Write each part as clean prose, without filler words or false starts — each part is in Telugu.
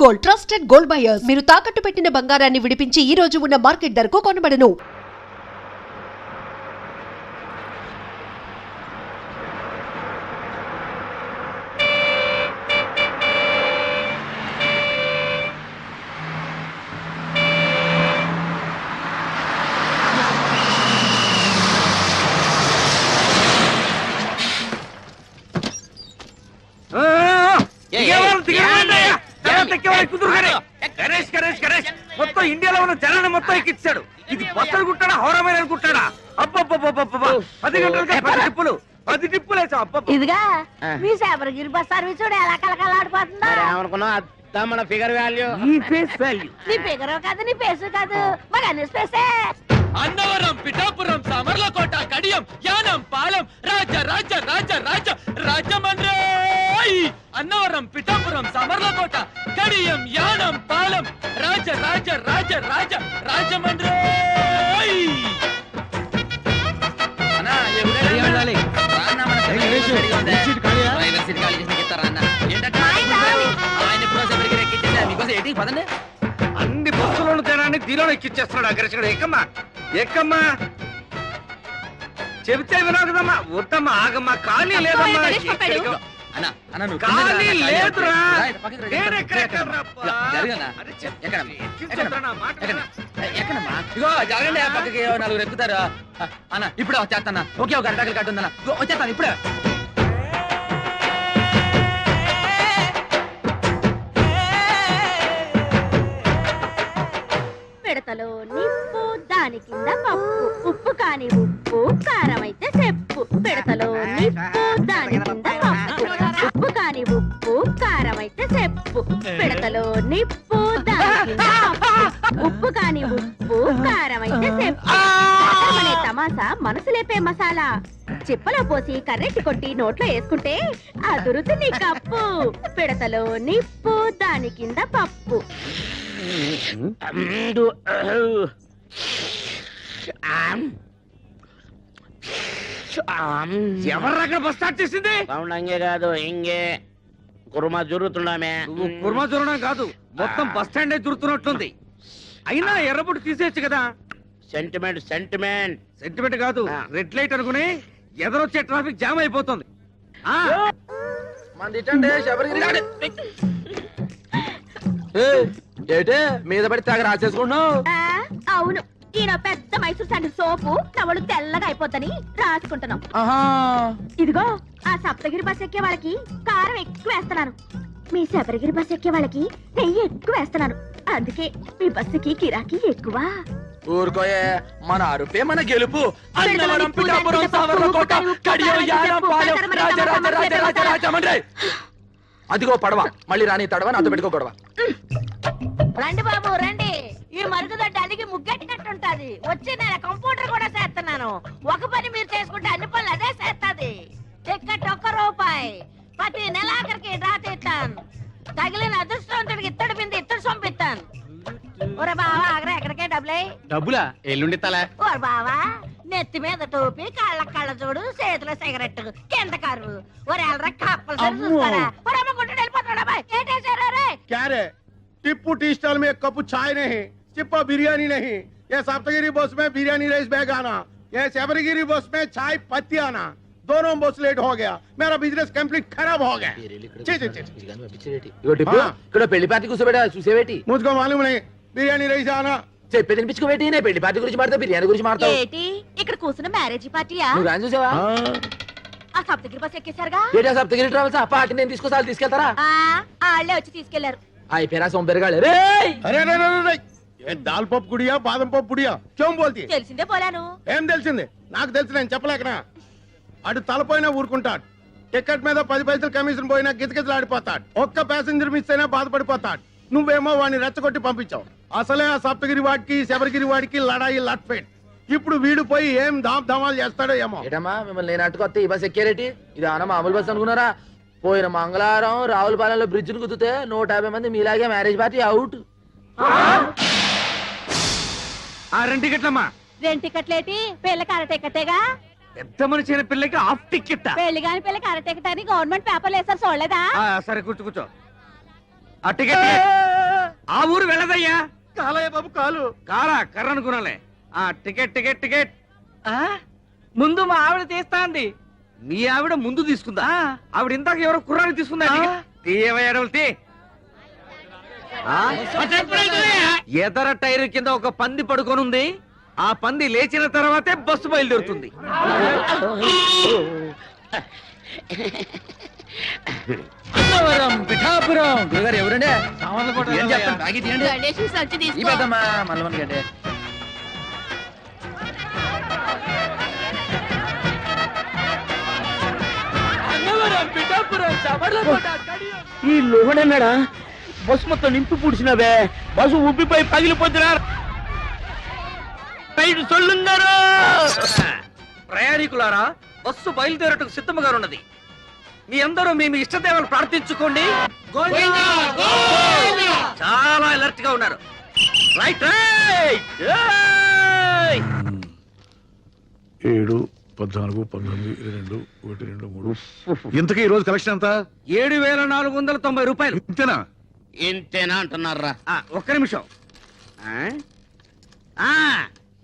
Gold, trusted gold buyers. మీరు తాకట్టు పెట్టిన బంగారాన్ని విడిపించి ఈ రోజు ఉన్న మార్కెట్ ధరకు కొనబడను. మొత్తం ఇండియాలో ఉన్న జనాన్ని మొత్తం ఎక్కించాడు. ఇది బస్సులు కుట్టాడా హోరమైన కుట్టాడా? అబ్బబ్బబ్బబ్బబ్బా 10 గంటలకి 10 టిప్పులు వేసాం. అబ్బబ్బ ఇదిగా మీ శబరిగిరి బస్ సర్వీస్ ఎలా కలకలాడిపోతుందో. ఏమనుకున్నా మన ఫిగర్ వాల్యూ ఈ ఫేస్ వాల్యూ నీ ఫిగర్ కాదు, నీ ఫేస్ కాదు, మరి అన్ని స్పేసే. అన్నవరం, పిఠాపురం, సామర్లకోట, కడియం, యానం, పాలెం, రాజ రాజ రాజ రాజ రాజమండ్రి. అన్నవరం, పిఠాపురం, సామర్లకోట, కడియం, యానం, పాలెం, రాజ రాజ రాజ రాజ రాజమండ్రి. అన్ని బస్సులను జనాన్ని దీనిలో ఎక్కిచ్చేస్తున్నాడు అగ్రసుడు. ఎక్కమ్మా ఎక్కమ్మా చెబితే వినవు కదమ్మా. వద్దమ్మా ఆగమ్మా, ఖాళీ లేదమ్మా. ఖాళీ లేదురా. ఇగో జరగండి, పక్కకి 4 ఎక్కుతారు అన్న. ఇప్పుడు వచ్చేస్తాను. ఓకే, ఒక అరటాకులు కట్టుందన్న. వచ్చేస్తాను ఇప్పుడే. పిడతలో నిప్పు, దాని కింద పప్పు, ఉప్పు కాని ఉప్పు, కారం అయితే చెప్పు. పిడతలో నిప్పు, దాని కింద పప్పు, ఉప్పు కాని ఉప్పు, కారం అయితే చెప్పు. పిడతలో నిప్పు, దాని కింద పప్పు, ఉప్పు కాని ఉప్పు, కారం అయితే చెప్పు. అనే తమాసా మనసు లేపే మసాలా. చిప్పలో పోసి కర్రెట్టి కొట్టి నోట్లో వేసుకుంటే అదురుతుంది కప్పు. పిడతలో నిప్పు, దాని కింద పప్పు. ఎవర్రక్కడ బస్ స్టార్ట్ చేసింది? సౌండ్ అంగే కాదు ఇంగే కుర్మా జరుగుతున్నామే. కుర్మా జరగడం కాదు, మొత్తం బస్ స్టాండ్ జరుగుతున్నట్లుంది. అయినా ఎర్రబొట్టు తీసేయచ్చు కదా. సెంటిమెంట్ సెంటిమెంట్ సెంటిమెంట్ కాదు, రెడ్ లైట్ అనుకుని ఎదరొచ్చే ట్రాఫిక్ జామ్ అయిపోతుంది. ఏటే మీద పడి తెగ రాసేసుకున్నావు. అవును, ఈయన పెద్ద మైసూర్ శాండిల్ సోపు నవలు తెల్లగా అయిపోద్దని రాసుకుంటున్నాం. ఇదిగో ఆ సప్తగిరి బస్ ఎక్కే వాళ్ళకి కారం ఎక్కువ వేస్తున్నాను, మీ శబరిగిరి బస్ ఎక్కే వాళ్ళకి నెయ్యి ఎక్కువ వేస్తున్నాను. అందుకే మీ బస్సుకి కిరాకీ ఎక్కువ. ఊరుకోయే, మన అరుపే మన గెలుపు. అన్నవరం, పిఠాపురం, సామర్లకోట, కడియం, యానం, పాలెం, రాజ రాజ రాజ రాజ రాజమండ్రి. అదిగో పడవ, మళ్ళీ రాని తడవ, నాతో పెట్టుకో గొడవ. రండి బాబు రండి, ఈ మరుగుదొడ్డి అలిగి ముగ్గెట్టినట్టుంటది. వచ్చి నేను కంప్యూటర్ కూడా చేస్తున్నాను. ఒక పని మీరు చేసుకుంటే అన్ని పనులు అదే చేస్తుంది. టికెట్ ₹1, ప్రతి నెలాఖరికి డ్రా తీస్తాను. తగిలిన అదృష్టవంతుడికి ఇత్తడి బింది ఇత్తడి సొంపిస్తాను. ఒరే బావా ఆగరా, ఎక్కడికే డబ్బులా ఎల్లుండి తల. ఓరు బావా, నెత్తి మీద టోపీ, కాళ్ళ కళ్ళ చూడు, చేతిలో సిగరెట్, కింద కారు. ఒరేళ్ళరా కప్పలు సరి చూస్తారా? ఒరేమ్మ గుంటూరు వెళ్ళిపోతాడా? ఏంటేసారా రే? क्या रे? टिप्पू टी स्टॉल में एक कप चाय नहीं, चिप्पा बिरयानी नहीं, ये सप्तगिरी बस में बिरयानी राइस बैग आना, ये शबरगिरी बस में चाय पत्ती आना, दोनों बस लेट हो गया, मेरा बिजनेस कंप्लीट खराब हो गया। ఇక్కడ పెళ్లి పార్టీ కూర్చోబెట్టా చూసేవేటి? मुझको मालूम नहीं, बिरयानी राइस आना। చెప్పే తినిపించుకోబెట్టి, నేను పెళ్లి పార్టీ గురించి మాడతా, బిర్యానీ గురించి మాడతావు. ఏంటి ఇక్కడ కూర్చున్న మ్యారేజ్ పార్టీయా? నువ్వు గాని చూసావా? ఆ సప్తగిరి బస్ ఎక్కేశారుగా? ఏటా సప్తగిరి ట్రావెల్స్? ఆ పార్టీ నేను తీసుకొస్తాను, తీసుకెళ్తారా? వాళ్ళే వచ్చి తీసుకెళ్లారు. అయిపోయారా సోంబెరగాళ్ళు? अरे अरे अरे ये दाल पप गुड़िया बादम पप गुड़िया क्यों बोलती है? తెలిసిందే పోలాను. ఏం తెలిసింది? నాకు తెలిసి నేను చెప్పలేకనా? అటు తలపోయినా ఊరుకుంటాడు, టికెట్ మీద 10 పైసలు కమిషన్ పోయినా గిజగిజలాడిపోతాడు, ఒక్క ప్యాసింజర్ మిస్ అయినా బాధపడిపోతాడు. నువ్వేమో వాడిని రెచ్చగొట్టి పంపించావు. అసలే ఆ సప్తగిరి వాడికి శబరిగిరి వాడికి లడాయి లట్ఫెట్. ఇప్పుడు వీడు పోయి ఏం ధామాలు చేస్తాడో ఏమో. ఏటమ్మా మిమ్మల్ని నేను అట్టుకొస్తే ఈ బస్ ఎక్కారేటి? ఇది అన్న మామూలు బస్ అనుకున్నారా? పోయిన మంగళవారం రావులపాలెంలో బ్రిడ్జ్ ను కుదితే 150 మంది మీలాగే మ్యారేజ్ పార్టీ అవుట్. 2 టికెట్లమ్మా. 2 టికెట్లేటి? పిల్లకి అర టికెటేగా. పెద్ద మనిషి అయిన పిల్లకి హాఫ్ టికెట్. పెళ్లి కాని పిల్లకి అర టికెట్ అని గవర్నమెంట్ పేపర్లు వేసారు, చూడలేదా? సరే కూర్చో. ఆ టికెట్ ఆ ఊరు వెళ్ళదయ్యా. కాలయ్య బాబు కాలు. కారా కర్ర అనుకున్నాలే. ఆ టికెట్ టికెట్ టికెట్. ముందు మా ఆవిడ తీస్తా అంది. మీ ఆవిడ ముందు తీసుకుందా? ఆవిడ ఇందాక ఎవరో కుర్రాన్ని తీసుకుందా? తీయవయ్యాడవులు ఎదర టైర్ కింద ఒక పంది పడుకొనుంది. ఆ పంది లేచిన తర్వాతే బస్సు బయలుదేరుతుంది. అన్నవరం పిఠాపురం. గురుగారు ఎవరండి? ఏం చెప్తాను? బాగి తీయండి. ఈ పెద్దమ్మా మల్లవన్ గడ్డే. అన్నవరం పిఠాపురం సామర్లకోట కడియం. ఈ లోహడన్నాడా? బస్సు మొత్తం నింపి పూడ్చినవే. బస్సు ఉబ్బిపోయి పగిలిపోతున్నా. సొల్లుందరు ప్రయాణికులారా, బస్సు బయలుదేరటకు సిద్ధముగా ఉన్నది. మీ అందరూ మీ ఇష్టదేవాలు ప్రార్థించుకోండి. చాలా అలర్ట్ గా ఉన్నారు. Right right. 7, 14, 19, 22, 1, 2, 3. ఇంతకీ ఈ రోజు కలెక్షన్ ఎంత? 7,490 రూపాయలు. ఇంతేనా? ఇంతేనా అంటున్నారా? ఒక్క నిమిషం.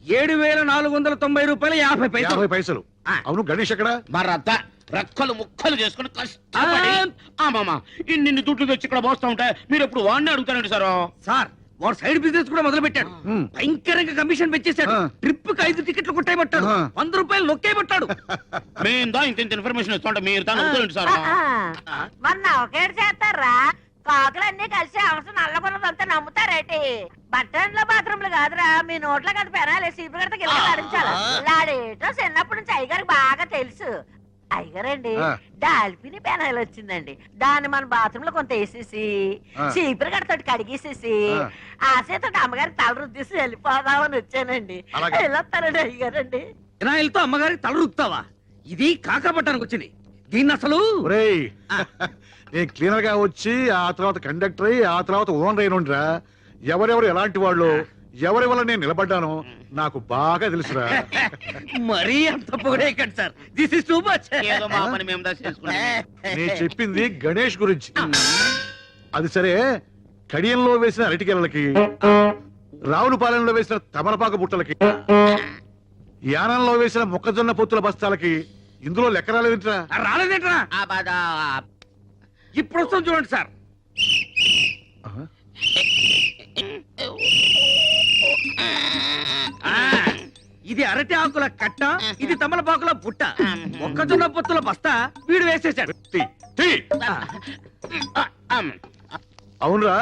7,490 రూపాయలు 50 పైసలు. 50 పైసలు. అవును, గణేష్ ఎక్కడ? మరత్త రెక్కలు ముక్కలు చేసుకుని కష్టపడి మామ ఇన్ని దుడ్లు తెచ్చి ఇక్కడ పోస్తా ఉంటే మీరు ఎప్పుడు వాడిని అడుగుతారండి సార్. సార్, వాడు సైడ్ బిజినెస్ కూడా మొదలు పెట్టాడు. భయంకరంగా కమిషన్ పెంచేశాడు. ట్రిప్ కి 5 టికెట్లు కొట్టేయబట్టాడు. 100 రూపాయలు నొక్కేయబట్టాడు. మేము ఇంత ఇన్ఫర్మేషన్ ఇస్తుంటే మీరు దాన్ని అడుగుతారండి సార్. మొన్న ఒకేడు చేస్తారా? కాకులన్నీ కలిసి అవసరం నల్లగొన్నదంతా నమ్ముతారేటి? బట్టన్లో బాత్రూమ్లు కాదురా, మీ నోట్లో కదా పెనాలి. సీపు గడత కింద లాడించాలి. లాడేటో చిన్నప్పటి నుంచి అయ్యగారికి బాగా తెలుసు. అయ్యగారండి, డాల్ఫిని పెనాయిల్ వచ్చిందండి. దాన్ని మన బాత్రూమ్ లో కొంత వేసేసి చీపురు గడతోటి కడిగేసేసి ఆ చేత అమ్మగారికి తల రుద్దేసి వెళ్ళిపోదామని వచ్చానండి. వెళ్ళొస్తానండి అయ్యగారండి. వినాయలతో అమ్మగారికి తల రుద్దుతావా? ఇది కాకపట్టానికి వచ్చింది. దీన్ని అసలు ఒరేయ్, నేను క్లీనర్ గా వచ్చి ఆ తర్వాత కండక్టర్ అయ్యి ఆ తర్వాత ఓనర్ అయినరా. ఎవరెవరు ఎలాంటి వాళ్ళు, ఎవరి వల్ల నేను నిలబడ్డానో నాకు బాగా తెలుసురా. మరీ అంత పొగడేయకండి sir. This is too much. ఏదో మా పని మేము చేసుకున్నాం. నేను చెప్పింది గణేష్ గురించి. అది సరే, కడియంలో వేసిన అరటికెలకి, రావులపాలెంలో వేసిన తమలపాకు బుట్టలకి, యానంలో వేసిన మొక్కజొన్న పొత్తుల బస్తాలకి ఇందులో లెక్క రాలేదంటరా? రాలేదేంట్రా? ఇప్పుడు వస్తాం చూడండి సార్. ఇది అరటి ఆకుల కట్ట, ఇది తమలపాకుల బుట్ట. మొక్కజొన్న పొత్తుల బస్తా వీడు వేసేశాడు. అవునరా,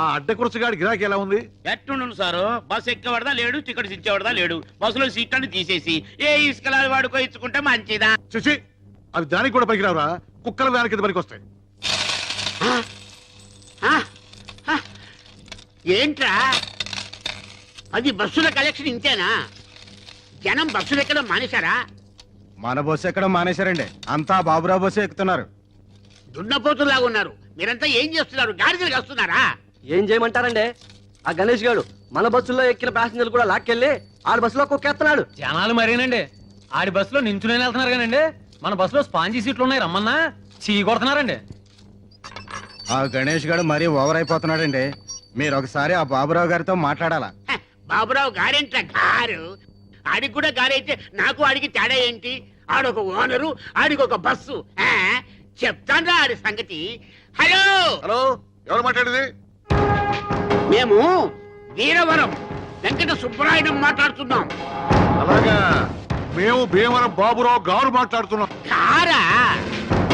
ఆ అడ్డకురసగాడి గిరాకీ ఎలా ఉంది? ఎట్టుండు సారు? బస్సు ఎక్కేవాడదా లేడు, టికెట్స్ ఇచ్చేవాడదా లేడు. బస్సులో సీట్లను తీసేసి ఏ ఇసుకలాది వాడుకో ఇచ్చుకుంటే మంచిదా? చూసి అవి దానికి కూడా పనికిరావురా. కుక్కల వ్యాన్ కింద పనికి వస్తాయి. ఏంట్రా అది? బస్సుల కలెక్షన్ ఇంతేనా? జనం బస్సులు ఎక్కడం మానేశారా? మన బస్సు ఎక్కడ మానేశారండి, అంతా బాబురావు బస్సు ఎక్కుతున్నారు. దున్నపోతులాగా ఉన్నారు. మీరంతా ఏం చేస్తున్నారు? గాడిదలు వస్తున్నారా? ఏం చేయమంటారండి? ఆ గణేష్ గారు మన బస్సులో ఎక్కిన ప్యాసింజర్లు కూడా లాక్కెళ్ళి ఆడి బస్సులో కుక్కేస్తున్నాడు. జనాలు మరేనండి. ఆడి బస్సులో నించునే వెళ్తున్నారు కానండి, మన బస్సులో స్పాంజీ సీట్లు ఉన్నాయి రమ్మన్నా చీ కొడుతున్నారండి. ఆ గణేష్ గారు మరీ ఓవర్ అయిపోతున్నాడండి. మీరు ఒకసారి ఆ బాబురావు గారితో మాట్లాడాలా? బాబురావు గారేంట్రా గారు? ఆడికి కూడా గారైతే నాకు ఆడికి తేడా ఏంటి? ఆడొక ఓనరు, ఆడికి ఒక బస్సు. చెప్తాను ఆడి సంగతి. హలో హలో, ఎవరు మాట్లాడేది? మేము వీరవరం వెంకట సుబ్బరాయుడు మాట్లాడుతున్నాం. అలాగా, మేము భీమవరం బాబురావు గారు మాట్లాడుతున్నాం. కారా?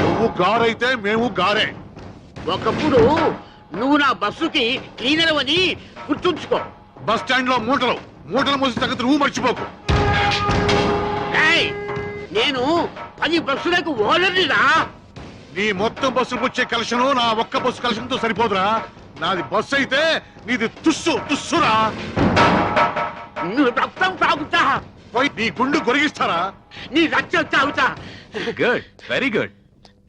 నువ్వు గారైతే మేము గారే. ఒకప్పుడు నువ్వు నా బస్సుకి క్లీనర్ అని గుర్తుంచుకో. బస్ స్టాండ్ లో మూటలు మోసి తగ్గదు, నువ్వు మర్చిపోకు. ఏయ్, నేను 10 బస్సులకు ఓనర్నిరా. నీ మొత్తం బస్సులకు వచ్చే కలెక్షన్ నా ఒక్క బస్సు కలెక్షన్ తో సరిపోదురా. నాది బస్సు అయితే నీది తుస్సురా. నువ్వు రక్తం తాగుతా, పోయి నీ గుండు గొరిగిస్తారా? నీ రక్తం తాగుతా. Good, very good.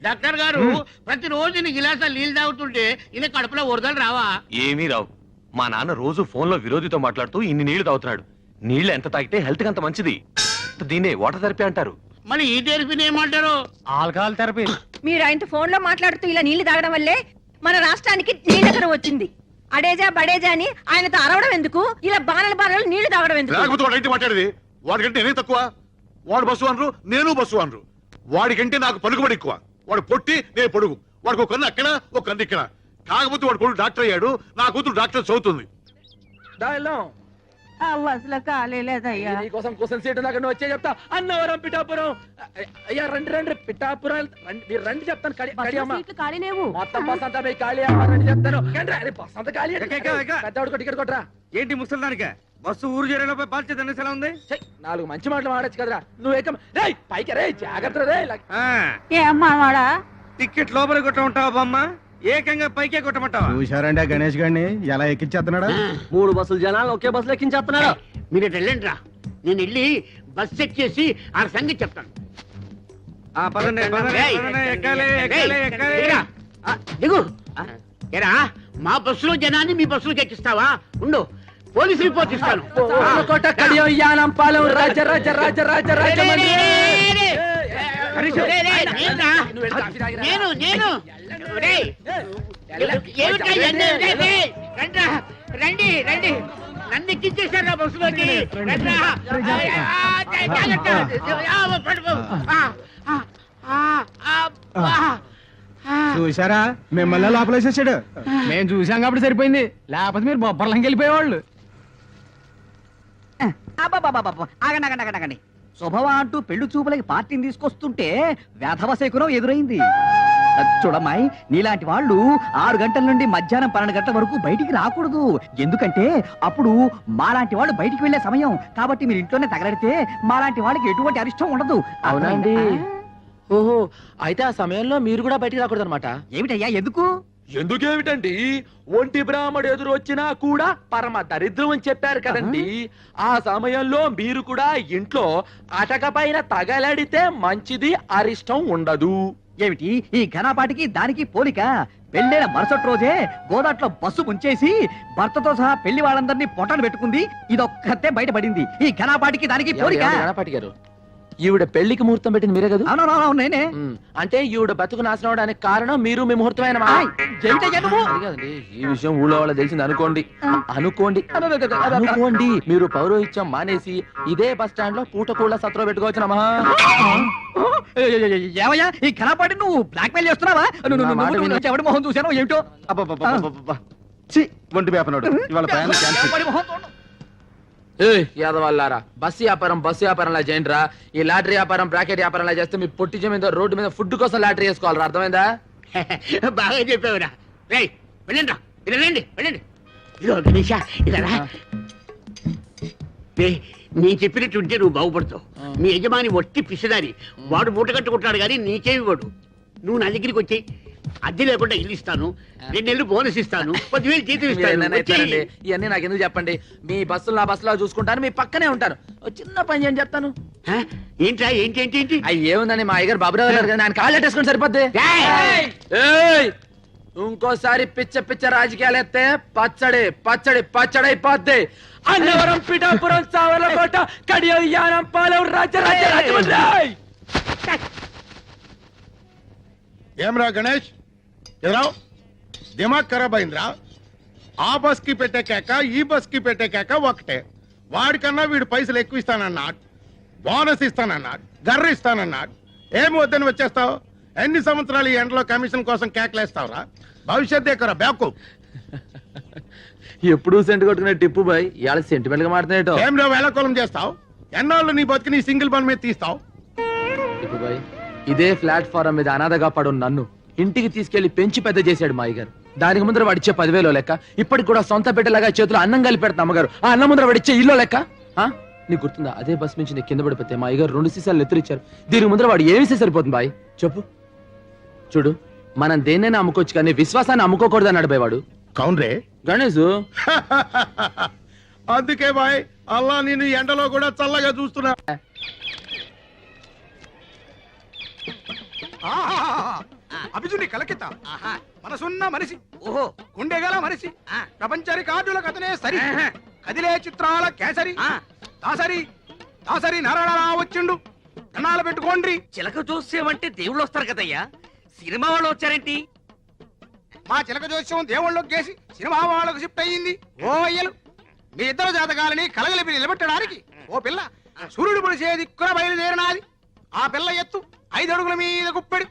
డాక్టర్ గారు, ప్రతిరోజు నీ గిలాసాలు నీళ్ళు తాగుతుంటే ఇలా కడుపులో వరదలు రావా? ఏమీ రావు. మా నాన్న రోజు ఫోన్ లో విరోధితో మాట్లాడుతూ ఇన్ని నీళ్లు తాగుతున్నాడు. నీళ్లు ఎంత తాగితే హెల్త్ కి అంత మంచిది. దీన్నే వాటర్ థెరపీ అంటారు. మరి ఈ థెరపీని ఏమంటారు? Alcohol therapy. మీరు ఆయనతో ఫోన్ లో మాట్లాడుతూ ఇలా నీళ్లు తాగడం వల్లే మన రాష్ట్రానికి నీళ్ళకర వచ్చింది. అడేజా బడేజా అని ఆయనతో అరవడం ఎందుకు? ఇలా బాణలు నీళ్లు తాగడం ఎందుకు? లేకపోతే వాడు ఏంటి మాట్లాడేది? వాడికంటే నేనే తక్కువ. వాడు బస్సు అనరు, నేను బస్సు అనరు. వాడికంటే నాకు పలుకుబడి ఎక్కువ. వాడు పొట్టి, నేను పొడుగు. వాడికి ఒక కన్ను అక్కడ, ఒక కన్ను ఇక్కడ. కాకపోతే వాడు కొడుకు డాక్టర్ అయ్యాడు, నా కూతురు డాక్టర్ చదువుతుంది. బస్సులో ఖాళీ లేదయ్యా. నీకోసం క్వశ్చన్ సీట్ దాకా వచ్చే చెప్తా. అన్నవరం పిఠాపురం. అయ్యా రండి పిఠాపురం మీరు రండి చెప్తాను. ఖాళీ లేవు. మొత్తం బస్ అంతా పోయి ఖాళీ అమ్మ రండి చెప్తాను. బస్ అంతా ఖాళీ. పెద్దవాడికి టికెట్ కొట్టరా. ఏంటి ముసలిదానిక బస్సు ఊరు చేరేలోపై బాధ్యత ఎలా ఉంది? 4 మంచి మాటలు మాడచ్చు కదరా. నువ్వు రే పైకి రే జాగ్రత్త రే. ఏమ్మా వాడా టికెట్ లోపల కొట్ట ఉంటావా బామ్మ? ఏకంగా పైకే కొట్టమంటావా? చూశారండి గణేష్ గారిని ఎలా ఎక్కించేస్తున్నాడా? 3 బస్సులు జనాలు ఒకే బస్సులో ఎక్కించేస్తున్నాడు. మీరు వెళ్ళండి రా, నేను వెళ్ళి బస్ చెక్ చేసి ఆ సంగతి చెప్తాను. పదండి పదండి, ఏయ్, పదండి, ఎక్కాలి ఎక్కాలి ఎక్కాలి. దిగురా. దిగు. ఏరా మా బస్సులో జనాన్ని మీ బస్సులోకి ఎక్కిస్తావా? ఉండు, పోలీస్ రిపోర్ట్ ఇస్తాను. కోట కడియం యానం పాలెం రాజ రాజ రాజ రాజ రాజ రండి రండి, నన్ను ఎక్కించేశారా బస్సులోకి? చూసారా మిమ్మల్ని లోపలేసేసాడు. మేము చూసాం కాబట్టి సరిపోయింది, లేకపోతే మీరు బొబ్బర్లంకి వెళ్ళిపోయేవాళ్ళు. ఆగండి శుభవా అంటూ పెళ్లి చూపులకి పార్టీని తీసుకొస్తుంటే వేధవ శకునం ఎదురైంది. చూడమ్మాయి, నీలాంటి వాళ్ళు 6 గంటల నుండి మధ్యాహ్నం 12 గంటల వరకు బయటికి రాకూడదు. ఎందుకంటే అప్పుడు మాలాంటి వాళ్ళు బయటికి వెళ్లే సమయం. కాబట్టి మీరు ఇంట్లోనే తగలడితే మాలాంటి వాళ్ళకి ఎటువంటి అరిష్టం ఉండదు. అవునండి. ఓహో, అయితే ఆ సమయంలో మీరు కూడా బయటికి రాకూడదు అనమాట. ఏమిటయ్యా ఎందుకు? ఎందుకేమిటండి, ఒంటి బ్రాహ్మడు ఎదురు వచ్చినా కూడా పరమ దరిద్రం అని చెప్పారు కదండి. ఆ సమయంలో మీరు కూడా ఇంట్లో అటక పైన తగలడితే మంచిది, అరిష్టం ఉండదు. ఏమిటి ఈ ఘనపాటికి దానికి పోలిక? పెళ్ళైన మరుసటి రోజే గోదాట్లో బస్సు ముంచేసి భర్తతో సహా పెళ్లి వాళ్ళందరినీ పొట్టలు పెట్టుకుంది. ఇదొక్కతే బయటపడింది. ఈ ఘనపాటికి దానికి పోలిక? గణపాటి గారు, ఈవిడ పెళ్లికి ముహూర్తం పెట్టింది మీరే కదా? అవునవును నేనే. అంటే ఈవిడ బతుకు నాశనం అవడానికి కారణం మీరు, మీ ముహూర్తమైన ఈ విషయం ఊళ్ళో వాళ్ళ తెలిసింది అనుకోండి. అనుకోండి మీరు పౌరోహిత్యం మానేసి ఇదే బస్ స్టాండ్ లో పూటకూళ్ళ సత్రం పెట్టుకోవచ్చు. ఏమయ్యా ఈ ఘనపాటి నువ్వు బ్లాక్ మెయిల్ చేస్తున్నావా? ఎవడి మొహం చూసాను ఏమిటో. ఒంటి వేపనాడు ఇవాళ ప్రయాణం క్యాన్సిల్. యాదవాళ్ళారా, బస్సు వ్యాపారంలా చేయండి రా. ఈ లాటరీ వ్యాపారం, బ్రాకెట్ వ్యాపారంలా చేస్తే మీ పొట్టి మీద రోడ్డు మీద ఫుడ్ కోసం లాటరీ వేసుకోవాలరా. అర్థమైందా? బాగా చెప్పావురా. రేయ్ వెళ్ళండి రా, వెళ్ళండి వెళ్ళండి. ఇదో గణేష ఇలా నేను చెప్పినట్టు ఉంటే నువ్వు బాగుపడతావు. మీ యజమాని వట్టి పిసిదారి, వాడు మూట కట్టుకుంటాడు కానీ నీకేమి వాడు. నువ్వు నా దగ్గరికి వచ్చి అద్దె లేకుండా ఇల్లు ఇస్తాను, 2 నెలలు బోనస్ ఇస్తాను, 10,000 జీతం ఇస్తాను. ఇవన్నీ నాకు ఎందుకు చెప్పండి. మీ బస్సులు నా బస్సులో చూసుకుంటాను, మీ పక్కనే ఉంటాను. చిన్న పని చేయని చెప్తాను. ఏంట్రా ఏంటి ఏంటి ఏంటి? అవి ఏముందని మా అయ్యగారు బాబురావు గారు ఆయన కాళ్ళు ఎట్టేసుకుని సరిపోద్ది. ఇంకోసారి పిచ్చ పిచ్చ రాజకీయాలు ఎత్తే పచ్చడి పచ్చడి పచ్చడి అయిపోద్ది. అన్నవరం పిఠాపురం సావర్లకోట కడియం యానం పాలెం రాజ రాజ రాజమండ్రి. ఏమరా గణేష్, ఎదురావు దిమాగ్ ఖరాబ్ అయిందిరా. ఆ బస్ కి పెట్టే కేక, ఈ బస్ కి పెట్టే కేక ఒకటే. వాడికన్నా వీడు పైసలు ఎక్కువ ఇస్తానన్నాడు, బోనస్ ఇస్తానన్నాడు, గర్ర ఇస్తానన్నాడు. ఏమి వద్దని వచ్చేస్తావు? ఎన్ని సంవత్సరాలు ఈ ఎండలో కమిషన్ కోసం కేకలేస్తావురా? భవిష్యత్ దగ్గర బ్యాకు. ఎప్పుడు సెంట్ కొట్టుకునే టిప్పు బాయ్ ఇవాళ సెంటిమెంట్ గా మాట్లాడేటో. ఏమిరా వేళకోళం చేస్తావు? ఎన్నాళ్ళు నీ బతికి నీ సింగిల్ పని మీద తీస్తావు? టిప్పు బాయ్, ఇదే ప్లాట్ఫారం మీద అనాథగా పడు నన్ను ఇంటికి తీసుకెళ్లి పెంచి పెద్ద చేశాడు మా అయ్యగారు. దానికి ముందర వాడిచ్చే 10,000 లెక్క, ఇప్పటికి కూడా సొంత బిడ్డలాగా చేతులు అన్నం కలిపి పెడతా అమ్మగారు. ఆ అన్నం ముందర వాడిచ్చే ఇల్లు లెక్క. నీకు గుర్తుందా? అదే బస్ నుంచి నేను కింద పడిపోతే మా అయ్యగారు 2 సీసాలు ఎత్తురిచ్చారు. దీనికి ముందర వాడు ఏమిస్తే సరిపోతుంది బాయ్ చెప్పు. చూడు, మనం దేన్నైనా అమ్ముకోవచ్చు కానీ విశ్వాసాన్ని అమ్ముకోకూడదు అన్నాడు బాయ్ వాడు. కౌన్రే గణేష్. అందుకే బాయ్ అల్లా నేను ఎండలో కూడా చల్లగా చూస్తున్నా. అభిజుని కలకిత మనసున్న మనిషి, ఓహో గుండెగల మనిషి, ప్రపంచ రికార్డుల కథనే సరి, కదిలే చిత్రాల కేసరి, దాసరి దాసరి నరళరా వచ్చిండు. కన్నాలు పెట్టుకోండి. చిలక చూసేమంటే దేవుళ్ళు వస్తారు కదయ్యా, సినిమా వాళ్ళు వచ్చారేంటి? మా చిలక జోస్యం దేవుళ్ళకి గేసి సినిమా వాళ్ళకు షిఫ్ట్ అయ్యింది. ఓ అయ్యలు, మీ ఇద్దరు జాతకాలని కలగలిపి నిలబెట్టడానికి ఓ పిల్ల సూర్యుడు పొడిసే దిక్కున బయలుదేరినాది. ఆ పిల్ల ఎత్తు 5 అడుగుల మీద గుప్పెడు,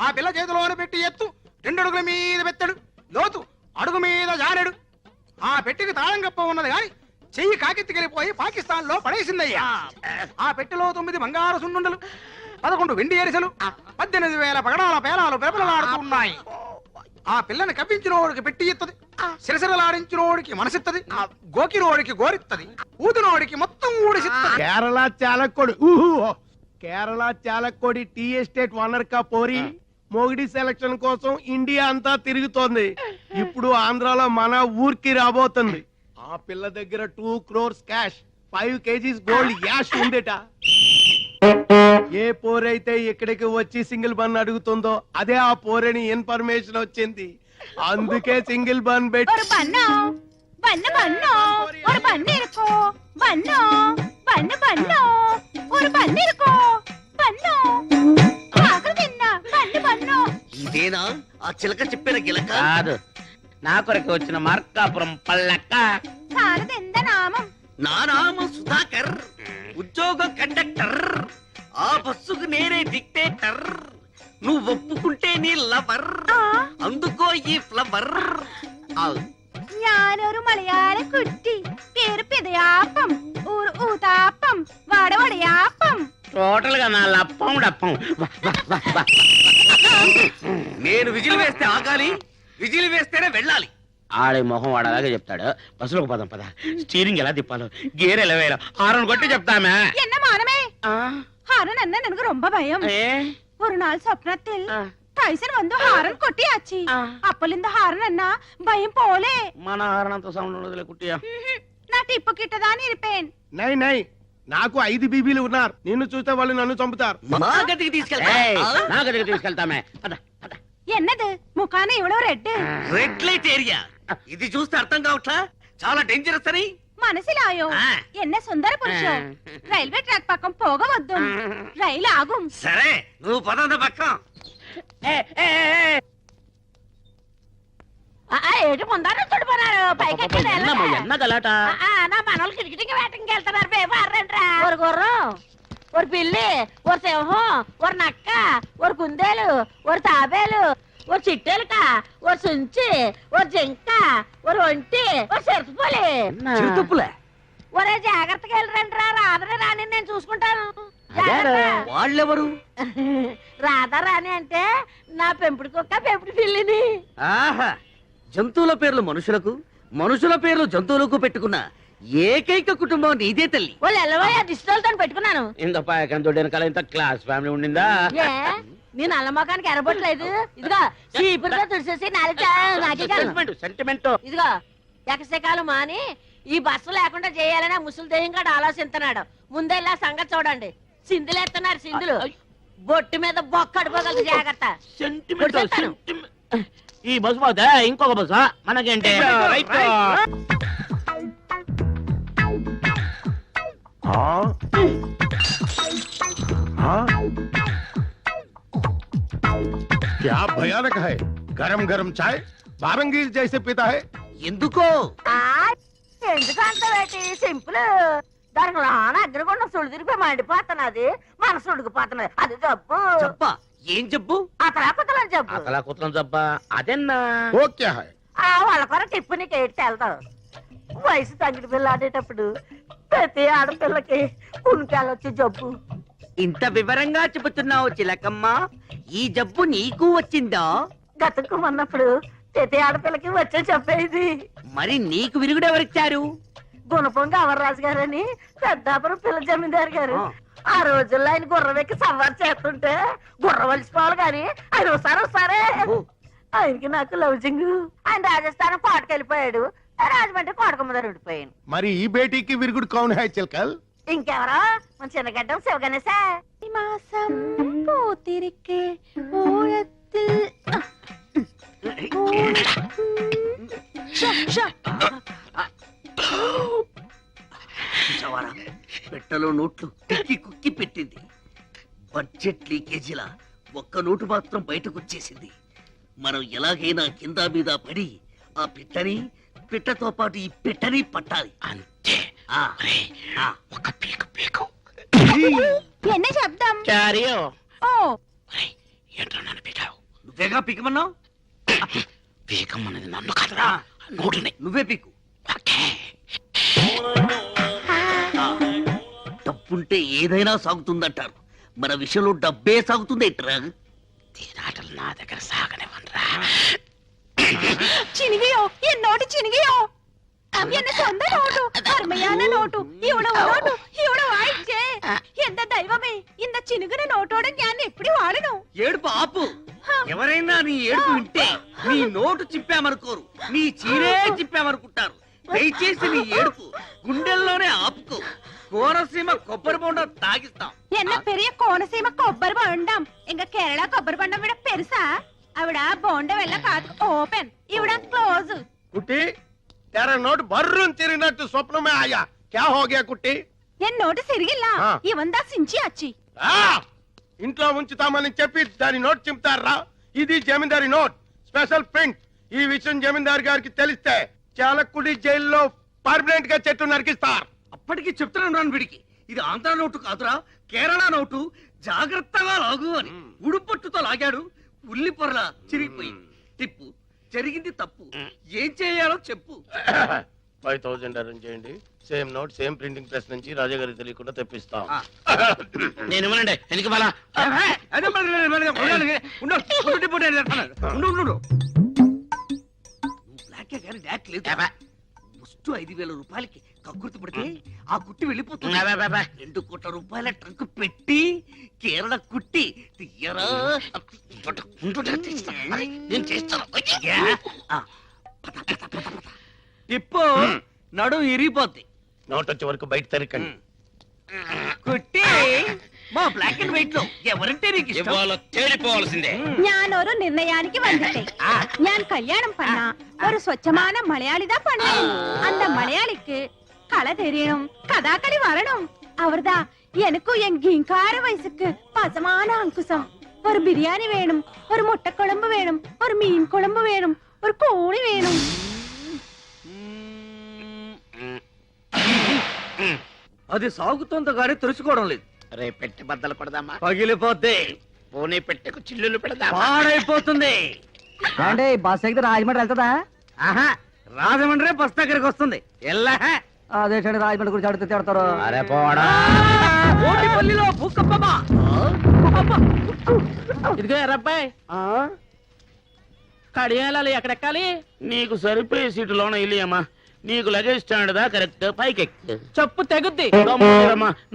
ఆ పిల్ల చేతిలోనే పెట్టి ఎత్తు 2 అడుగుల మీద బెత్తడు, లోతు అడుగు మీద జానెడు. ఆ పెట్టికి తాళం కప్ప ఉన్నది గాని చెయ్యి కాకెత్తికెళ్ళిపోయి పాకిస్తాన్ లో పడేసిందయ్యా. ఆ పెట్టెలో 9 బంగారు సున్నుండలు, 11 వెండి ఎరిసెలు, 18,000 పగడాల పేలాలు పెరపలలాడుతున్నాయి. ఆ పిల్లని కవ్వించినోడికి పెట్టి ఇత్తది, సిరసిరలాడించినోడికి మనసిత్తది, గోకినోడికి గోరిత్తది, ఊదినోడికి మొత్తం ఊడిసిత్తది. Kerala Chalakudy Kerala Chalakudy tea estate owner కా పోరి మొగిడి సెలక్షన్ కోసం ఇండియా అంతా తిరుగుతోంది. ఇప్పుడు ఆంధ్రాలో మన ఊరికి రాబోతుంది. ఆ పిల్ల దగ్గర 2 crores క్యాష్, 5 kgs గోల్డ్ యాష్ ఉందిట. ఏ పోరైతే ఇక్కడికి వచ్చి సింగిల్ బన్ అడుగుతుందో అదే ఆ పోరని ఇన్ఫర్మేషన్ వచ్చింది. అందుకే సింగిల్ బన్ పెట్టి ఇదేనా ఆ చిలక చెప్పిన గిలక? కాదు, నా కొరకు వచ్చిన మార్కాపురం పల్లక్క. నా నామం సుధాకర్, ఉద్యోగం కండక్టర్, ఆ బస్సుకు నేనే డిక్టేటర్. నువ్వు ఒప్పుకుంటే నీ లవర్, అందుకో ఈ ఫ్లవర్. ഞാനൊരു മലയാള കുട്ടി, പേര് പിതയാപ്പം, ഊര് ഊതാപ്പം, വാടവടയാപ്പം. టోటల్ గా నా లప్పం డప్పం. నేను విజిల్ వేస్తే ఆగాలి, విజిల్ వేస్తేనే వెళ్ళాలి. ఆడే మొహం వాడు అలాగే చెప్తాడు. బస్సులోకి పదం పద. స్టీరింగ్ ఎలా తిప్పాలో, గేర్ ఎలా వేయాలో హారన్ కొట్టి చెప్తామే. என்ன மானமே, ஹாரன் என்ன எனக்கு ரொம்ப பயம். ஒரு நாள் சொப்னத்தில் டைசன் வந்து ஹாரன் கொட்டியாச்சு. அப்பலிంద ஹாரன் అన్న భయం పోలే. మన హారన్ అంత సౌండ్ ఉండదులే కుట్టియా. నా టిప్పు కిట్టదాని ఇరిపేన్. నై నై, నాకు 5 బీబీలు ఉన్నారు. నిన్ను చూస్తే వాళ్ళు నన్ను చంపుతారు. మా గదికి తీసుకెళ్తా. నా గదికి తీసుకెళ్తామే. పద పద. ఎన్నది ముఖాన ఇవ్వడం రెడ్ రెడ్ లైట్ ఏరియా. ఇది చూస్తే అర్థం కావట్లా, చాలా డేంజరస్ అని. మనసిలాయో ఎన్న సుందర పురుషం. రైల్వే ట్రాక్ పక్కం పోగవద్దు, రైలు ఆగుం. సరే, నువ్వు పదంద పక్కం. ఏటి ముందర చుడిపోనారు పైకి ఎన్న గలాట. నా మనోళ్ళు కిటికీ వేటకి వెళ్తున్నారు. పేపర్రంట్రా ఒక గుర్రం, ఒక పిల్లి, ఒక సింహం, ఒక నక్క, ఒక కుందేలు, ఒక తాబేలు, ఒక చిట్టెలక, ఒక సుంచి, ఒక జింక, ఒక ఒంటి, ఒక చిరుతుపులే. ఒరే జాగ్రత్తగా వెళ్ళరంట్రా, రాధని రాని నేను చూసుకుంటాను. వాళ్ళెవరు? రాధా రాణి అంటే నా పెంపుడు కుక్క, పెంపుడు పిల్లిని. ఆహా, జంతువుల పేర్లు మనుషులకు, మనుషుల పేర్లు జంతువులకు పెట్టుకున్న ఏకైక కుటుంబం నీదే తల్లి. వాళ్ళు ఎల్లవయ్యా దిష్టితో పెట్టుకున్నాను. ఇంత పాయకంతో ఇంత క్లాస్ ఫ్యామిలీ ఉండిందా? నేను అల్లమ్మకానికి ఎరబొట్టలేదు. ఇదిగో చీపురుగా తుడిసేసి సెంటిమెంట్. ఇదిగో ఎకసకాలు మాని ఈ బస్సు లేకుండా చేయాలని ముసలి దేహం కూడా ఆలోచిస్తున్నాడు. ముందెల్లా సంగతి చూడండి. సింధులేస్తున్నారు సింధులు. బొట్టు మీద బొక్క అడిపోగలదు, జాగ్రత్త. ఈ బస్సు పోతే ఇంకొక బస్సు మనకేంటి? क्या भयानक है। गरम गरम चाय बारंगीर जैसे पीता है। ఎందుకో ఎందుకంత వేటి సింపుల్. దానికి రాన అగ్రగుండ సుడు తిరిగిపోయి మండిపోతున్నది, మనసు ఉడికిపోతున్నది. అది జబ్బు. చెప్పా, ఏం జబ్బు? అతలాకుతలని జబ్బు. అతలా కుతలం జబ్బా అదెన్నా? वो क्या है? వాళ్ళ కొర టిప్పు నీకు ఏడ్చి వెళ్తావు. వయసు తగ్గిడి పిల్ల ఆడేటప్పుడు ప్రతి ఆడపిల్లకి ఉనికాలొచ్చి జబ్బు. ఇంత వివరంగా చెబుతున్నావు చిలకమ్మ, ఈ జబ్బు నీకు వచ్చిందా? గతుక్కుమన్నప్పుడు ప్రతి ఆడపిల్లకి వచ్చే చెప్పేది. మరి నీకు విరుగుడు ఎవరిచ్చారు? గుణపొంగ అమర్రాజు గారని పెద్దాపురం పిల్ల జమీందారు గారు. ఆ రోజుల్లో ఆయన గుర్రం ఎక్కి సవారు చేస్తుంటే గుర్రం వలిసిపోవాలి గాని ఆయన ఒకసారి ఆయనకి నాకు లవ్జింగ్. ఆయన రాజస్థానం కోటకెళ్ళిపోయాడు, రాజమండ్రి కోటకమ్మ దగ్గర ఉండిపోయాను. మరి ఈ బేటీకి విరుగుడు కౌన్ హై చిలకల్? ఇంకెవరో మన చిన్నగడ్డం శివగణేశ. మాసం పూతిరికే ఊరత్తిల్ పెట్టలో నోట్లు కుక్కి కుక్కి పెట్టింది. బడ్జెట్ లీకేజీలా ఒక్క నోటు మాత్రం బయటకు వచ్చేసింది. మనం ఎలాగైనా కింద మీద పడి ఆ పిట్టతో పాటు ఈ పిట్టని పట్టాలి. అంతే. ఒక పీకు పీకు ఎన్న శబ్దం ఓ ఏంటో నన్ను పీకావు. నువ్వేగా పీకమన్నావు. పీకమ్మన్నది నన్ను కాదురా, నోటిని. నువ్వే పీకు. డబ్బుంటే ఏదైనా సాగుతుందంటారు. మన విషయంలో డబ్బే సాగుతుంది ఏంట్రా? తీరాటలు నా దగ్గర సాగనివ్వనరా. చినిగియో എന്നോട് ചിനികിയോ എന്നെ സ്വന്തം നോട്ടു അർമ്മയാന നോട്ടു ഇവിടെ നോട്ടു ഇവിടെ വായിച്ചേ എന്റെ ദൈവമേ இந்த చినుగున నోటోడ ഞാൻ ఎప్పుడు వాడను. ఏడుపు ఆపు. ఎవరైనా నీ ఏడుపు వింటే నీ నోటు చిప్పామనుకోరు, నీ చీరే చిప్పామనుకుంటారు. దయచేసి నీ ఏడుపు గుండెల్లోనే ఆపుకో. కోనసీమ కొబ్బరి బొండం తాగిస్తాం. என்ன பெரிய கோணசீம కొబ్బరి బొండం ఇంక కేరళ కొబ్బరి బొండం విడ పెరుసా అవిడ బొండ వెళ్ళ కాదు ఓపెన్ ఇవిడ క్లోజ్. కుట్టి तेरा नोट बर्रून తిరిగినట్టు స్వప్నమే ఆయా. క్యా హో గయా కుట్టి? ఎన్ నోటు సిరిగిల్ల ఇవందా సించి అచ్చి. ఇంట్లో ఉంచుతామని చెప్పి దాని నోట్ చింపుతారా? ఇది జమీందారి నోట్, స్పెషల్ ప్రింట్. ఈ విషయం జమీందారు గారికి తెలిస్తే చాలకుడి జైల్లో పర్మనెంట్ గా చెట్టు నరికిస్తారు. అప్పటికి చెప్తున్నాను వీడికి, ఇది ఆంధ్ర నోటు కాదురా, కేరళ నోటు. జాగ్రత్తగా లాగు అని ఉడుపట్టుతో లాగాడు. ఉల్లి పొరల చిరిగిపోయింది. తిప్పు. జరిగింది తప్పు. ఏం చేయాలో చెప్పు. 5000 అరేంజ్ చేయండి. Same note same printing press నుంచి రాజా గారికి తెలియకుండా తెప్పిస్తాం. నేను ఇవ్వనండి. ఎందుకు మళ్ళా బ్లాకే కానీ డాక్ లేదు. ఫస్ట్ 5000 రూపాయలకి కక్కుర్తి పడితే ఆ కుట్టి వెళ్ళిపోతుంది. 2 కోట్ల రూపాయల ట్రంక్ పెట్టి కేరళ కుట్టి తీయరా. నేను చేస్తాను. తిప్పు. నడు ఇరిగిపోద్ది. నోట్ వచ్చే వరకు బయట తరికండి. కుట్టి మా బ్లాక్ అండ్ వైట్ లో ఎవరంటే నీకు ఇష్టం? తేలిపోవాల్సిందే. ഞാനൊരു നിർണയാനിക്ക് വന്നിട്ടേ ഞാൻ കല്യാണം பண்ணா ஒரு സ്വച്ഛமான മലയാളിതാ பண்ணணும். அந்த மலையாளிக்கு கலை தெரியணும், கதாகளி வரணும். அவர்தான் எனக்கும் என் கிங்கார வயசுக்கு பசமான அங்குசம். ஒரு பிரியாணி வேணும், ஒரு முட்டை குழம்பு வேணும், ஒரு மீன் குழம்பு வேணும், ஒரு கோழி வேணும். అది సాగుతోంది కానీ తెలుసుకోవడం లేదు. రే పెట్టి బద్దలు కొడదామా? పగిలిపోద్ది. పోనీ పెట్టకు చిల్లులు పెడదామా? పాడైపోతుంది. అంటే బస్ ఎక్కితే రాజమండ్రి వెళ్తుందా? ఆహా, రాజమండ్రి బస్ దగ్గరికి వస్తుంది. ఎల్లా అదే రాజమండ్రి గురించి అడిగితే తిడతారు. అరే పోడా. ఓటిపల్లిలో భూకంపమా? ఇదిగో ఎర్రబ్బాయి, కడియాలి ఎక్కడెక్కాలి? నీకు సరిపోయే సీటులోన ఇల్లియమ్మా. నీకు లగేజ్ స్టాండ్ దా కరెక్ట్. పైకి చెప్పు తెగుద్ది.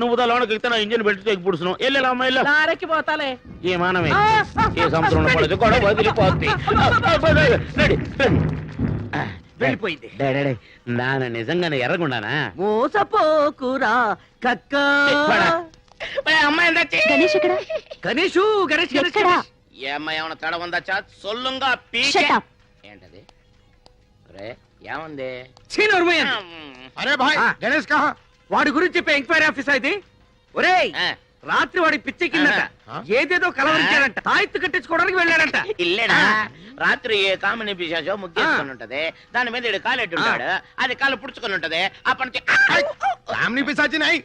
నువ్వు లోనకి ఎక్కితే నా ఇంజిన్ పెట్టి తెగి పుడుస్తున్నావు. వెళ్ళామ్మా ఇల్లు నారెక్కి పోతాలే. ఏ మానమే ఏ సముద్రంలో పడదు కూడా వదిలిపోద్ది. వెళ్ళిపోయింది. నాన్న నిజంగానే ఎర్రగుండానా? మోసపోకురా కక్క. అమ్మాయి గణేష్ ఇక్కడ. గణేషు గణేష్ గణేష్ ఎక్కడా? ఏ అమ్మాయి ఏమన్నా తడ ఉందా? చా సొల్లుంగా Shut up. ఏంటది? రే ఏముంది? అరే భాయ్ గణేష్ కహా? వాడి గురించి చెప్పే ఎంక్వైరీ ఆఫీసర్ ఇది. ఒరేయ్, రాత్రి వాడి పిచ్చి కిందట ఏదేదో కలవరించాడంట. తాయెత్తు కట్టించుకోవడానికి వెళ్ళాడంట. ఇల్లేడా? రాత్రి ఏ కామిని పిశాచో ముగ్గేసుకొని ఉంటది. దాని మీద ఇడు కాలెట్టుంటాడు. అది కాలు పుడుచుకొని ఉంటది. అప్పటి నుంచి కామిని పిశాచి నై,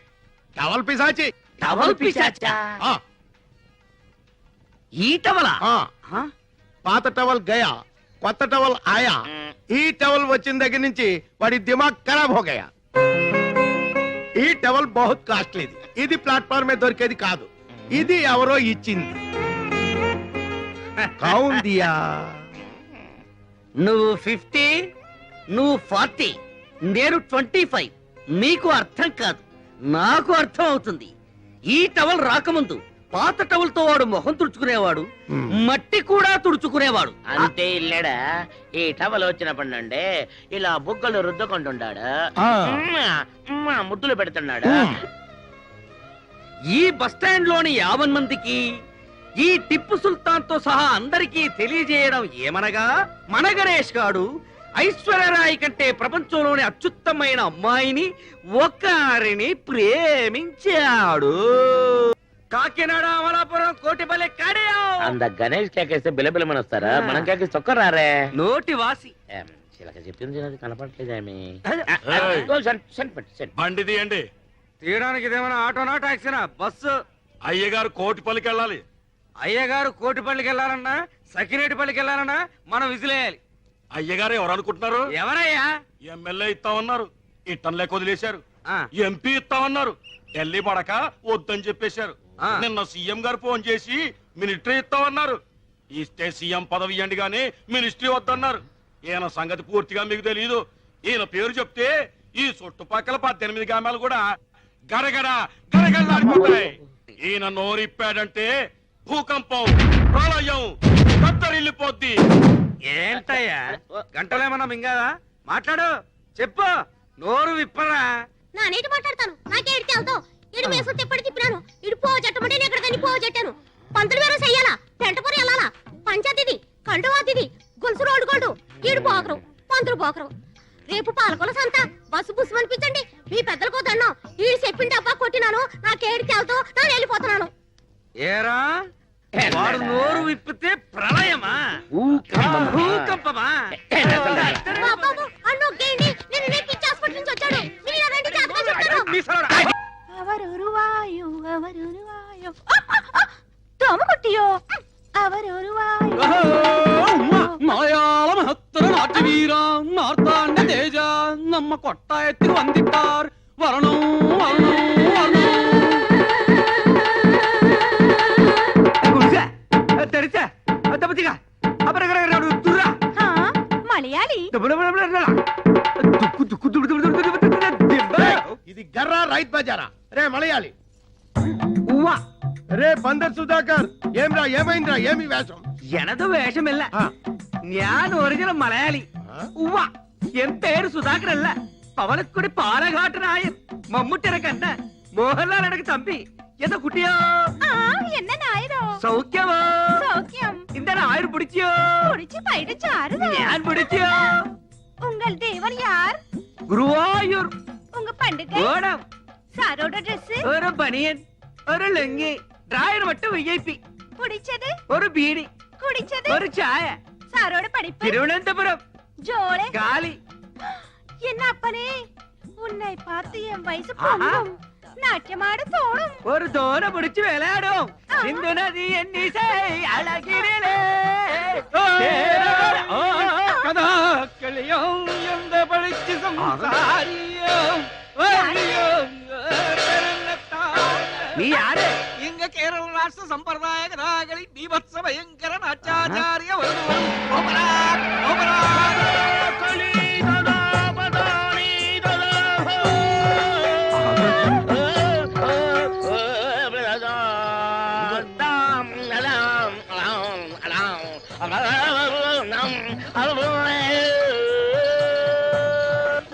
టవల్ పిశాచి. టవల్ పిశాచా? ఈ టవలా? పాత టవల్ గయా, కొత్త టవల్ ఆయా. ఈ టవల్ వచ్చిన దగ్గర నుంచి వాడి దిమాగ్ ఖరాబ్ హో గయా. ఈ టవల్ బహుత్ కాస్ట్లీది. ఇది ప్లాట్ఫామ్ మీద దొరికేది కాదు. ఇది ఎవరో ఇచ్చింది. కౌన్ దియా? నువ్వు 50, నువ్వు 40, నేను 25. నీకు అర్థం కాదు, నాకు అర్థం అవుతుంది. ఈ టవల్ రాకముందు పాత టవల్ తో వాడు మొహం తుడుచుకునేవాడు, మట్టి కూడా తుడుచుకునేవాడు. అంతే ఇల్లేడా? ఈ టవల్ వచ్చినప్పటి నుండి ఇలా బుగ్గలు రుద్దుకుంటున్నాడు, ముద్దులు పెడుతున్నాడు. ఈ బస్టాండ్ లోని 50 మందికి ఈ టిప్పు సుల్తాన్ తో సహా అందరికీ తెలియజేయడం ఏమనగా, మన గణేష్ గాడు ఐశ్వర్యరాయ్ కంటే ప్రపంచంలోని అత్యుత్తమైన అమ్మాయిని ఒకరిని ప్రేమించాడు. కాకినాడ అమలాపురం కోటిపల్లి కడియం అంద గణేష్ కేకేస్తే బిలబిలమని వస్తారా మనం కేకేస్తే ఒక్క రారే నోటి వాసి చిలక చెప్పింది అది కనపడలేదేమి బండి తీయండి. తీయడానికి ఇదేమైనా ఆటోనా టాక్సీనా? బస్సు. అయ్యగారు కోటిపల్లికి వెళ్ళాలి. అయ్యగారు కోటిపల్లికి వెళ్ళాలన్నా సకినేటిపల్లికి వెళ్ళాలన్నా మనం విజిలేయాలి. అయ్యగారు ఎవరు అనుకుంటున్నారు? ఎవరయ్యా? ఎమ్మెల్యే ఇస్తామన్నారు, ఇట్టంలే వదిలేశారు. ఎంపీ ఇస్తామన్నారు, ఢిల్లీ పడక వద్దని చెప్పేశారు. నిన్న సీఎం గారు ఫోన్ చేసి మినిస్ట్రీ ఇస్తామన్నారు. ఇస్తే సీఎం పదవి ఇవ్వండి గానీ మినిస్ట్రీ వద్దన్నారు. ఈయన సంగతి పూర్తిగా మీకు తెలియదు. ఈయన పేరు చెప్తే ఈ చుట్టుపక్కల 18 గ్రామాలు కూడా గడగడ గడగడలాడిపోతాయి. ఈయన నోరిప్పాడంటే భూకంపం, ప్రళయం, కత్తరిల్లిపోద్ది. ఏంటయ్యా గంటలేమన్నా మింగాదా? మాట్లాడు, చెప్పు, నోరు విప్పరా. నా నీటి మాట్లాడతాను. నాకే ఎడితే అవుతావు. ఇడు వేసు తిప్పటి తిప్పినాను. ఇడు పో చెట్టమంటే నేను ఎక్కడికని పో చెట్టాను. పంతులు వేరే చెయ్యాలా? పెంటపూరి వెళ్ళాలా? పంచాయతీది, కండువాతిది, గొలుసు రోడ్డు గోల్డు. ఈడు పోకరు, పంతులు పోకరు. రేపు పాలకొల సంత బస్సు బుస్సు అనిపించండి. మీ పెద్దలకు దండం. ఈడు చెప్పింది డబ్బా కొట్టినాను. నాకేడితే అవుతావు. నేను వెళ్ళిపోతున్నాను. ఏరా వాడు నోరు విప్పితే ప్రళయమా భూకంపమా? బాబు అన్నొక్కేయండి. నేను పిచ్చి హాస్పిటల్ నుంచి వచ్చాడు. మీరు రండి, జాగ్రత్తగా చెప్తాను. అవరురువాయు అవరురువాయు తోమకుట్టియో అవరురువాయు మలయాళ మహత్తర నాట్య వీర మార్తాండ తేజ నమ్మ కొట్ట ఎత్తి వందిట్టార్ వరణం వరణం వరణం మలయాళి ఇది గర్రా రైత్ బజారా. రే మలయాళి, రే బందర్ సుధాకర్, ఏమ్రా ఏమైందిరా? ఏమి వేషం? ఎనదు వేషమిల్ల. ഞാൻ ഒറിജിനൽ മലയാളി. ഉവ്വ എൻ പേര് സുധാകരല്ല. പവനക്കുടി പാലഘാട്ടനായൻ. മമ്മൂട്ടിയുടെ കണ്ട മോഹൻലാൽ എനക്ക് തമ്പി. എന്താ കുട്ടിയോ? என்ன நாயரோ? സൗഖ്യമോ? சௌக்கியம். இந்த நாயர் பிடிச்சிയോ? புடிச்சு பைடு சாருதா. ഞാൻ പിടിച്ചിയോ? உங்கள் தேவர் யார்? ഗുരുവായൂർ. உங்க பண்டிகை? ഓണം. சாரோட Dress? ഒരു ബനിയൻ, ഒരു ലുങ്കി, ഡ്രൈവർ மட்டும் വിഐപി. புடிச்சது? ഒരു ബീഡി, குடிச்சது? ഒരു ചായ. சாரோட படிப்பு? തിരുവനന്തപുരം. ஜோளே? കാലി. என்ன அப்பனே, உன்னை பார்த்து என் வயசு பொங்கும். நாட்டியமாட தோணும். ഒരു തോന പിടിച്ച് വിളയാടും. സിന്ധു നദി എന്നീസേ അഴകിരിലേ കഥാക്കളിയും എന്ത പഠിച്ച് സംസാരിയും. നീ ആര്? ഇങ്ങ കേരള രാഷ്ട്ര സമ്പ്രദായ കഥാകളി ബീഭത്സ ഭയങ്കര നാട്യാചാര്യ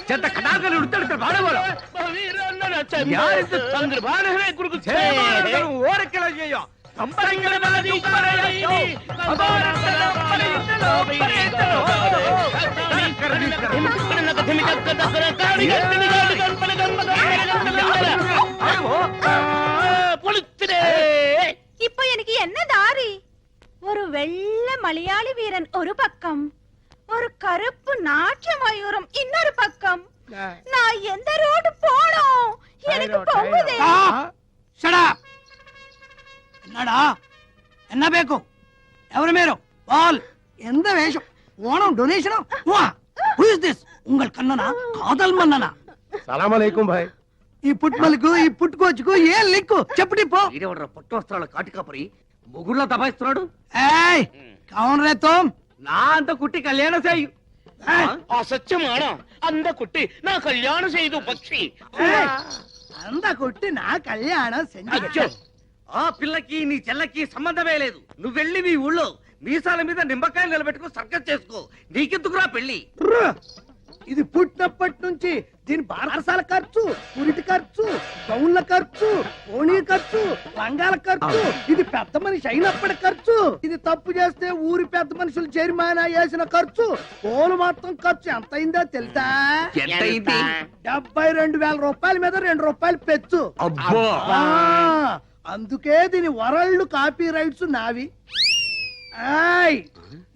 ചെത്ത കഥാകളി ഉടുത്തെടുത്ത പാടുപോലെ ഓരക്കല ചെയ്യോ இப்போ எனக்கு என்ன தாரி? ஒரு வெள்ளை மலையாளி வீரன் ஒரு பக்கம், ஒரு கருப்பு நாட்டிய மயூரம் இன்னொரு பக்கம். நான் எந்த ரோடு போனோம்? எனக்கு பொங்குதே. என்னடா என்ன பேக்கும்? ఎవరు మీరు? బాల్ ఎంత వేషం? Onam donation? Who is this? ఉంగల్ కన్ననా కాదల్ మన్ననా? సలాం అలైకుం భాయ్. ఈ పుట్మలకు ఈ పుట్టుకోచుకు ఏం లిక్కు చెప్పటి పో. ఈడెవడ్రా పట్టు వస్త్రాల కాటికాపరి మొగుళ్ళ దబాయిస్తున్నాడు. ఏయ్ కౌన్ రే తుమ్? నా అంత కుట్టి కళ్యాణ చేయి. అసత్యమానా అంద కుట్టి నా కళ్యాణం చేయదు పక్షి. అంద కొట్టి నా కళ్యాణం సెంజు. ఆ పిల్లకి నీ చెల్లకి సంబంధమే లేదు. నువ్వు వెళ్ళి మీ ఊళ్ళో మీసాల మీద నిమ్మకాయలు నిలబెట్టుకో సర్కస్ చేసుకో. నీకెందుకురా పెళ్లి? ఇది పుట్టినప్పటి నుంచి దీని బారసాల ఖర్చు, పురిటి ఖర్చు, గౌన్ల ఖర్చు, ఓణీ ఖర్చు, లంగాల ఖర్చు, ఇది పెద్ద మనిషి అయినప్పటి ఖర్చు. ఇది తప్పు చేస్తే ఊరి పెద్ద మనుషులు జరిమానా వేసిన ఖర్చు. పోలు మొత్తం ఖర్చు ఎంత అయిందో తెలుసా? 72,000 రూపాయల మీద 2 రూపాయలు పెచ్చు. అందుకే దీని వరల్డ్ కాపీ రైట్స్ నావి.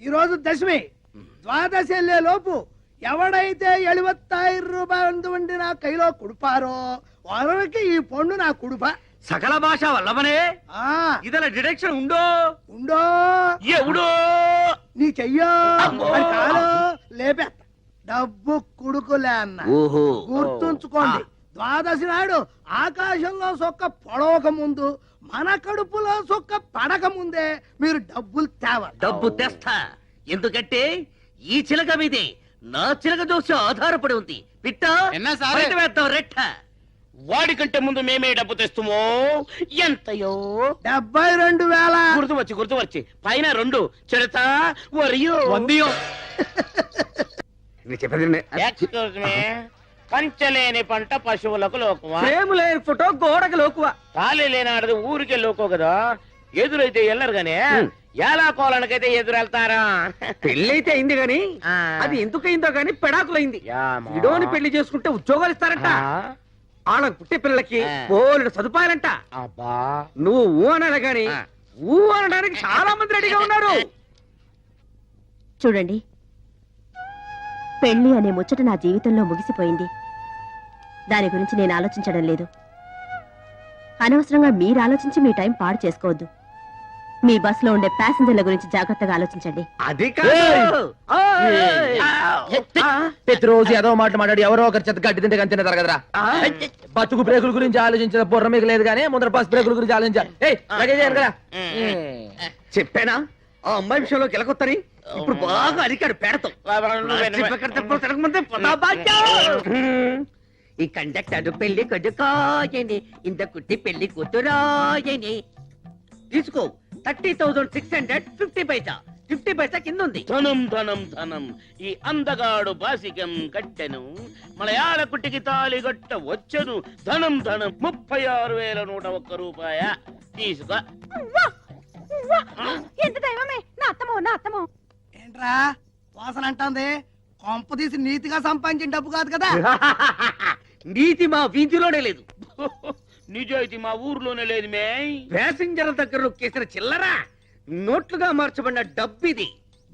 ఈరోజు దశమి, ద్వాదశి వెళ్ళే లోపు ఎవడైతే 75 రూపాయలు వండి నా కైలో కుడిపారో వారికి ఈ పండు నా కుడుప. సకల భాష వల్లవనే ఇదల డిడక్షన్ ఉండో ఎవడో నీ చెయ్యో మరి కాలో లేపేస్తా. డబ్బు కుడుకులే అన్న, గుర్తుంచుకోండి. ద్వాదశి నాడు ఆకాశంలో సొక్క పొడవక ముందు మన కడుపులో సొక్క పడక ముందే మీరు డబ్బులు తేవాలి. డబ్బు తెస్తా, ఎందుకంటే ఈ చిలక మీదే నా చిలక దోష ఆధారపడి ఉంది. పిట్టా వేద్దాం రెట్ట. వాడికంటే ముందు మేమే డబ్బు తెస్తామో. ఎంతయో 72,000. గుర్తువచ్చి పైన 2 చెడతా వరియో వందియో. ఎక్స్క్యూజ్ మీ, పంచలేని పంట పశువులకు లోకువా, ప్రేమ లేని ఫోటో గోడకు లోకువా, ఖాళీ లేని ఆడది ఊరికే లోకో కదా. ఎదురైతే వెళ్ళరు గానీ ఎలా కోలనికైతే ఎదురెళ్తారా. పెళ్ళైతే అయింది గాని అది ఎందుకు అయిందో గాని పెడాకులైంది. ఇడోని పెళ్లి చేసుకుంటే ఉద్యోగాలు ఇస్తారంట. వాళ్ళకు పుట్టే పిల్లలకి బోలెడు సదుపాయాలంట. నువ్వు ఊ అనాలి గాని ఊ అనడానికి చాలా మంది రెడీగా ఉన్నారు. చూడండి, పెళ్లి అనే ముచ్చట నా జీవితంలో ముగిసిపోయింది. దాని గురించి నేను ఆలోచించడం లేదు. అనవసరంగా మీరు ఆలోచించి మీ టైం పాడు చేసుకోవద్దు. మీ బస్సులో ఉండే ప్యాసింజర్ల గురించి జాగ్రత్తగా ఆలోచించండి. అది ప్రతిరోజు ఏదో మాట మాట్లాడి ఎవరో ఒకరి చేత గడ్డి తింటే కానీ తింటారు కదరా. బతుకు బ్రేకుల గురించి ఆలోచించిన బుర్ర మీకు లేదు కానీ ముందర బస్ బ్రేకుల గురించి ఆలోచించాలి కదా. చెప్పానా ఆ అమ్మాయి విషయంలో కెలకొత్తని ఇప్పుడు బాగా అరికాడు పేడతో. ఈ కండక్టర్ పెళ్లి కొడుకోయని ఇంత కుట్టి పెళ్లి కూతురాయని తీసుకో 30,600 50 పైసా. 50 పైసా కింద ఉంది. ధనం ధనం ధనం ఈ అందగాడు బాసికం కట్టెను, మలయాళ కుట్టికి తాళి గట్ట వచ్చను. ధనం ధనం 36,101 రూపాయ తీసుకో. ఎంత దైవమే, నా అత్తమో. ఏంట్రా వాసన అంటుంది? కొంప తీసి నీతిగా సంపాదించిన డబ్బు కాదు కదా. నీతి మా వీధిలోనే లేదు, నిజాయితీ మా ఊర్లోనే లేదు. మే ప్యాసింజర్ల దగ్గర నొక్కేసిన చిల్లరా నోట్లుగా మార్చబడిన డబ్బిది.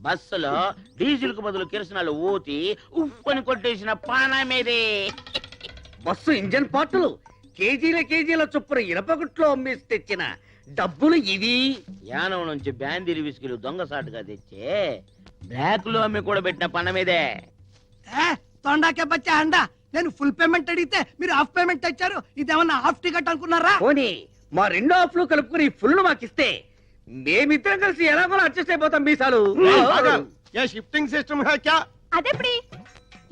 బస్సులో డీజిల్ కు బదులు కిరసనాలు ఊతి ఉప్పని కొట్టేసిన పానమేదే. బస్సు ఇంజన్ పార్టులు కేజీల చొప్పున ఇనపగుట్లో అమ్మేసి తెచ్చిన డబ్బులు ఇవి. యానం నుంచి బ్యాందీరి విస్కీలు దొంగసాటుగా తెచ్చే బ్లాక్ లో అమ్మి కూడా పెట్టిన పనమేదే. తొండాకే బచ్చా అండా, నేను ఫుల్ పేమెంట్ అడిగితే మీరు హాఫ్ పేమెంట్ తెచ్చారు. ఇదేమన్నా హాఫ్ టికెట్ అనుకున్నారా? పోనీ మా 2 హాఫ్లు కలుపుకుని ఫుల్ మాకిస్తే మేమిద్దరం కలిసి ఎలాగో అడ్జస్ట్ అయిపోతాం. మీసాలు షిఫ్టింగ్ సిస్టమ్ అదెప్పుడు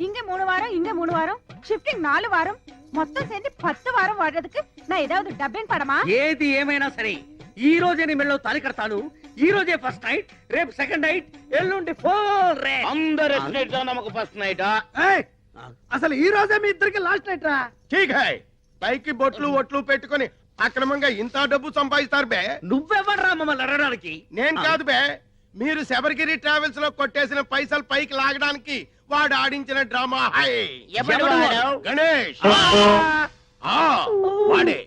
ఇంక 3 వారం షిఫ్టింగ్ 4 వారం మొత్తం சேர்ந்து 10 వారం వాడేందుకు நான் ஏதாவது டப்பிங் படமா? ఏది ఏమైనా సరే ఈ రోజే నీ మెళ్ళో తాళి కడతాను. ఈ రోజే ఫస్ట్ నైట్, రేపు సెకండ్ నైట్, ఎల్లుండి ఫోర్ రే. అందరు నమకు ఫస్ట్ నైట్. అసలు ఈ రోజే మీ ఇద్దరికి లాస్ట్ నైట్ రా. ఠీక్ హై, పైకి బొట్లు ఒట్లు పెట్టుకొని అక్రమంగా ఇంత డబ్బు సంపాదిస్తారు బే. నువ్వెవడ్రా మమ్మల్ని అడగడానికి? నేను కాదు బే, మీరు శబరిగిరి ట్రావెల్స్ లో కొట్టేసిన పైసలు పైకి లాగడానికి వాడు ఆడించిన డ్రామా. గణేష్ వాడే.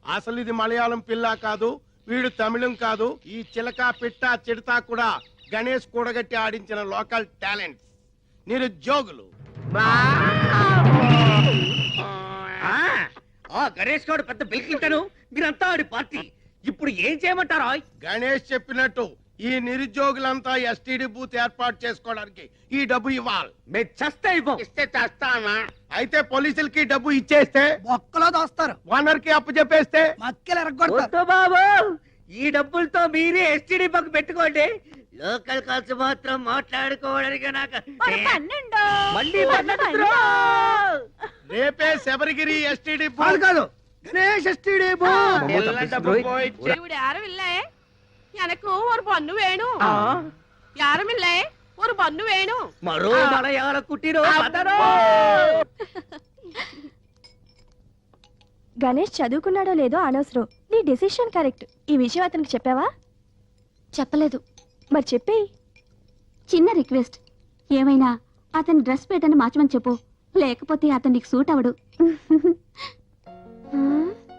అసలు ఇది మలయాళం పిల్ల కాదు, వీడు తమిళం కాదు. ఈ చిలక పిట్ట చిడతా కూడా గణేష్ కూడగట్టి ఆడించిన లోకల్ టాలెంట్స్, నిరుద్యోగులు. గణేష్ గౌడ్ పెద్ద బిల్కింటాను, మీరంతా ఆడి పార్టీ. ఇప్పుడు ఏం చేయమంటారా? గణేష్ చెప్పినట్టు ఈ నిరుద్యోగులంతా ఎస్టీడీ బూత్ ఏర్పాటు చేసుకోవడానికి ఈ డబ్బు ఇవ్వాలి. మేము చస్తే ఇవ్వం. ఇస్తే చేస్తానా? అయితే పోలీసులకి డబ్బు ఇచ్చేస్తే ఒక్కలో దోస్తారు, ఓనర్ కి అప్పు చెప్పేస్తే మక్కలు ఎరగొడతారు. బాబు ఈ డబ్బులతో మీరే ఎస్టీడీ పక్క పెట్టుకోండి. లోకల్ ఖర్చు మాత్రం మాట్లాడుకోవడానికి నాకు మళ్ళీ రేపే శబరిగిరి ఎస్టీడీ కాదు గణేష్ ఎస్టీడీ யாரும் இல்ல, எனக்கு ஒரு பொண்ணு வேணும். யாரும் இல்ல, ஒரு பொண்ணு வேணும். మరో మలయాళ కుట్టిరో గణేష్ చదువుకున్నాడో లేదో అనవసరం, నీ డెసిషన్ కరెక్ట్. ఈ విషయం అతనికి చెప్పావా? చెప్పలేదు. మరి చెప్పేయి. చిన్న రిక్వెస్ట్, ఏమైనా అతని డ్రెస్ పెట్టని మార్చమని చెప్పు, లేకపోతే అతనికి సూట్ అవడు.